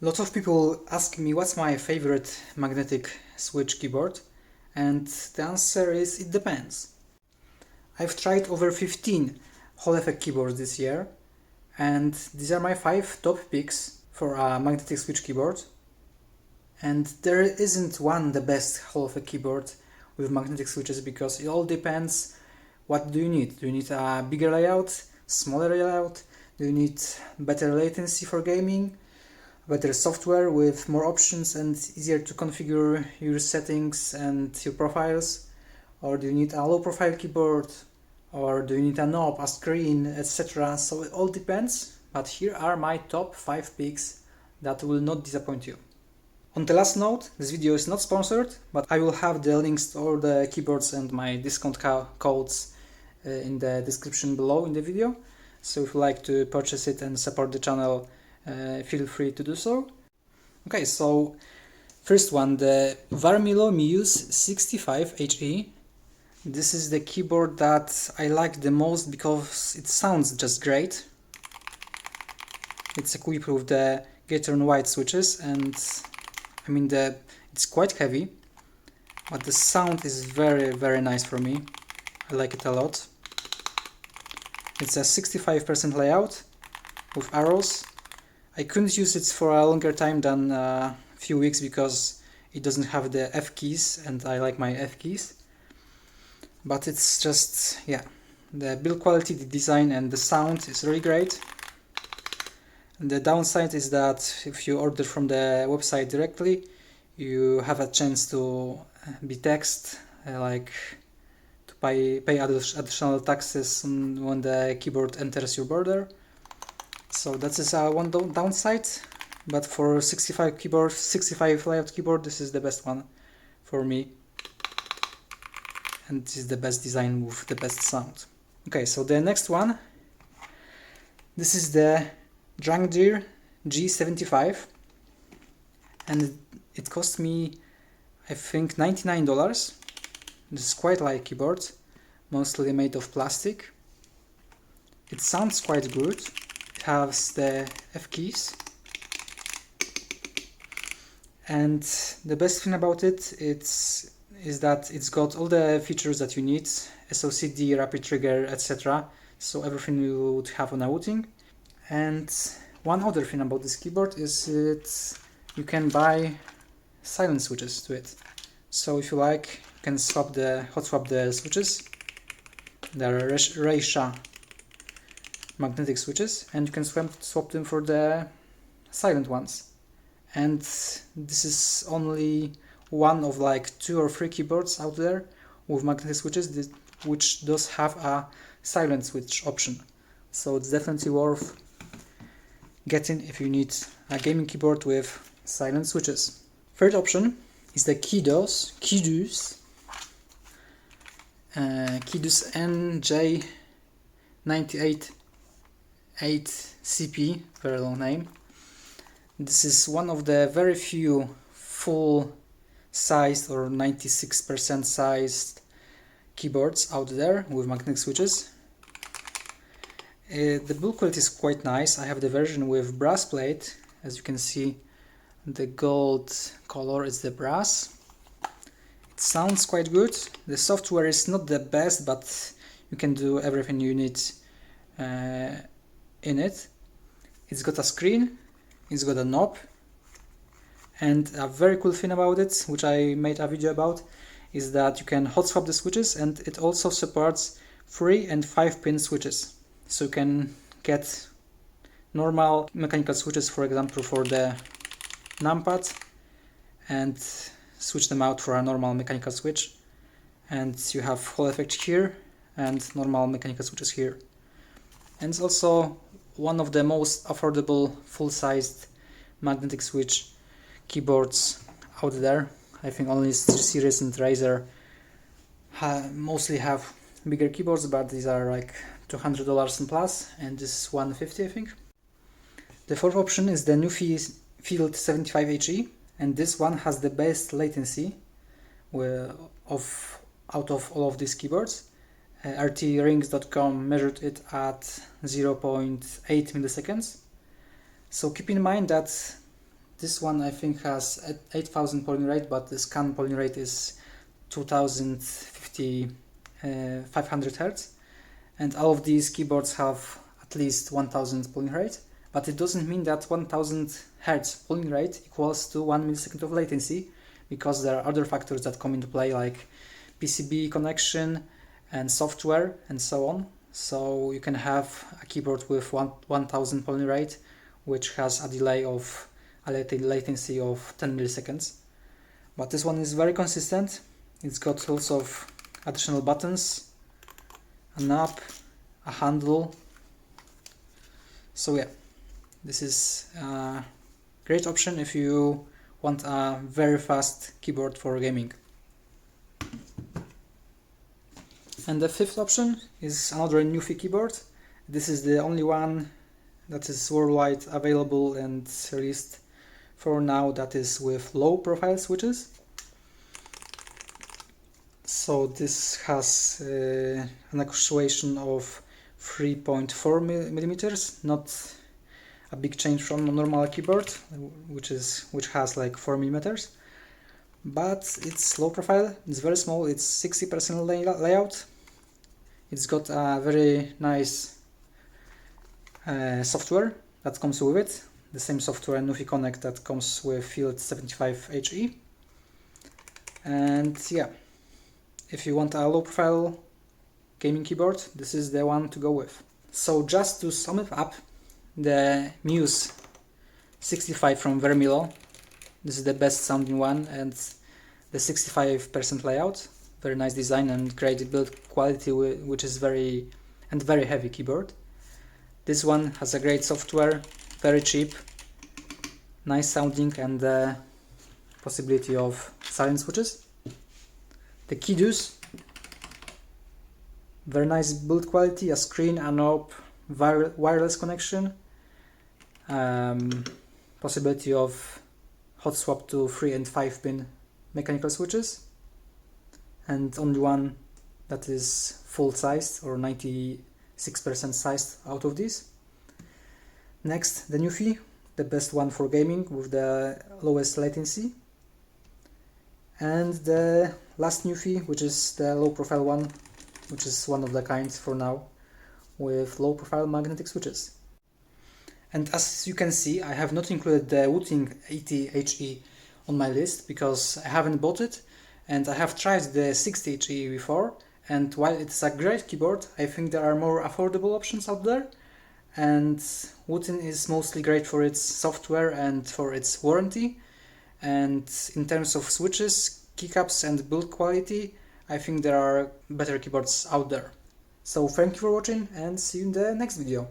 Lots of people ask me what's my favorite magnetic switch keyboard, and the answer is it depends. I've tried over 15 Hall effect keyboards this year, and these are my 5 top picks for a magnetic switch keyboard. And there isn't one the best Hall effect keyboard with magnetic switches because it all depends what do you need. Do you need a bigger layout, smaller layout? Do you need better latency for gaming? Better software with more options and easier to configure your settings and your profiles? Or do you need a low profile keyboard? Or do you need a knob, a screen, etc.? So it all depends, but here are my top 5 picks that will not disappoint you. On the last note, this video is not sponsored, but I will have the links to all the keyboards and my discount codes in the description below in the video. So if you like to purchase it and support the channel, feel free to do so. Okay, so first one, the Varmilo Muse 65 HE. This is the keyboard that I like the most because it sounds just great. It's equipped with the Gatorn white switches, and I mean it's quite heavy, but the sound is very nice for me. I like it a lot. It's a 65% layout with arrows. I couldn't use it for a longer time than a few weeks because it doesn't have the F keys, and I like my F keys. But it's just, yeah, the build quality, the design and the sound is really great. And the downside is that if you order from the website directly, you have a chance to be taxed, like to pay additional taxes when the keyboard enters your border. So that is one downside, but for 65 layout keyboard, this is the best one for me. And this is the best design with the best sound. Okay, so the next one, this is the Drunkdeer G75, and it cost me, I think, $99. This is quite light keyboard, mostly made of plastic. It sounds quite good. It has the F keys, and the best thing about it is that it's got all the features that you need: SOCD, rapid trigger, etc. So everything you would have on a Wooting. And one other thing about this keyboard is you can buy silent switches to it. So if you like, you can hot swap the switches. They're Reisha magnetic switches, and you can swap them for the silent ones. And this is only one of like 2 or 3 keyboards out there with magnetic switches which does have a silent switch option. So it's definitely worth getting if you need a gaming keyboard with silent switches. Third option is the Keydous NJ98-CP, very long name. This is one of the very few full sized or 96% sized keyboards out there with magnetic switches. The build quality is quite nice. I have the version with brass plate. As you can see, the gold color is the brass. It sounds quite good. The software is not the best, but you can do everything you need in it. It's got a screen, it's got a knob, and a very cool thing about it, which I made a video about, is that you can hot swap the switches, and it also supports 3 and 5 pin switches. So you can get normal mechanical switches, for example, for the numpad, and switch them out for a normal mechanical switch. And you have Hall effect here and normal mechanical switches here. And it's also one of the most affordable full-sized magnetic switch keyboards out there. I think only Series and Razer mostly have bigger keyboards, but these are like $200 and plus, and this is $150, I think. The fourth option is the Nuphy Field75 HE, and this one has the best latency out of all of these keyboards. RTRings.com measured it at 0.8 milliseconds. So keep in mind that This one I think has 8000 polling rate, but the scan polling rate is 500 Hz, and all of these keyboards have at least 1000 polling rate, but it doesn't mean that 1000 Hz polling rate equals to 1 millisecond of latency, because there are other factors that come into play, like PCB connection and software and so on. So you can have a keyboard with 1000 polling rate which has a delay of a latency of 10 milliseconds. But this one is very consistent. It's got lots of additional buttons, a knob, a handle. So yeah, this is a great option if you want a very fast keyboard for gaming. And the fifth option is another Nuphy keyboard. This is the only one that is worldwide available and released for now that is with low profile switches. So this has an actuation of 3.4 millimeters, not a big change from a normal keyboard, which has like 4 millimeters. But it's low profile, it's very small, it's 60% layout. It's got a very nice software that comes with it, the same software Nuphy Connect that comes with Field75 HE. And yeah, if you want a low profile gaming keyboard, this is the one to go with. So just to sum it up, the Muse 65 from Varmilo, this is the best sounding one, and the 65% layout, very nice design and great build quality, which is very heavy keyboard. This one has a great software, very cheap, nice sounding, and the possibility of silent switches. The Keydous, very nice build quality, a screen, a knob, wireless connection, possibility of hot swap to 3 and 5 pin mechanical switches, and only one that is full sized or 96% sized out of these. Next, the Nuphy, the best one for gaming with the lowest latency. And the last Nuphy, which is the low profile one, which is one of the kinds for now, with low profile magnetic switches. And as you can see, I have not included the Nuphy 80 HE on my list because I haven't bought it, and I have tried the 60 HE before, and while it's a great keyboard, I think there are more affordable options out there, and Nuphy is mostly great for its software and for its warranty, and in terms of switches, keycaps and build quality, I think there are better keyboards out there. So thank you for watching and see you in the next video.